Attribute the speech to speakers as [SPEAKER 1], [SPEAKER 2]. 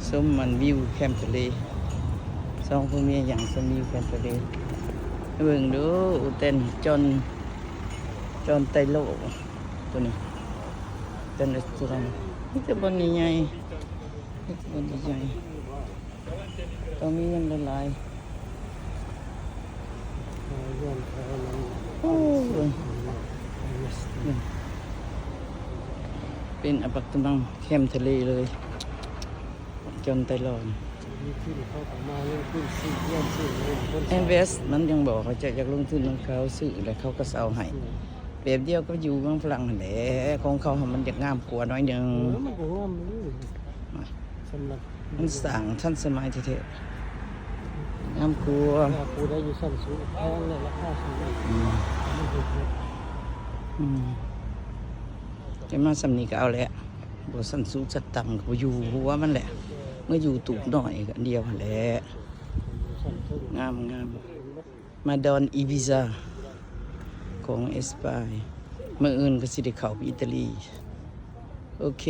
[SPEAKER 1] ส้มมันวิวแคมป์ทะเลสองผู้เมียอย่างสมวิวแคมป์ทะเลเบิ่งดูอุเต้นจอนไตโลตัวนี้เต้นสุดๆนี่จะบนใหญ่ๆนี่จะบนใหญ่ๆต้องมีเงินละลายโอ้ยเป็นอพาร์ตเมนต์แคมป์ทะเลเลยจนไตลอนแอนเวสมันยังบอกเขาจะอยากลงทุนของเขาซื้อแล้วเขาก็เอาให้เปรียบเดียวก็อยู่เมืองฝรั่งนั่นแหละของเขามันจะงามกว่าน้อยหนึ่ง
[SPEAKER 2] มันก็งามเลยสำหรับ
[SPEAKER 1] มันสั่งทันสมัยเท่ๆงามกว่า
[SPEAKER 2] ปูได้อยู่สั้นสูงแพงเลยราคาสูง
[SPEAKER 1] จะมาสำนีก็เอาแหละบ่สั้นสูงสัดต่ำก็อยู่หัวมันแหละเมื่ออยู่ตูบหน่อยกันเดียวแหละงามมาดอนอีบิซาของเอสปายเมื่ออื่นก็สิได้เข้าไปอิตาลีโอเค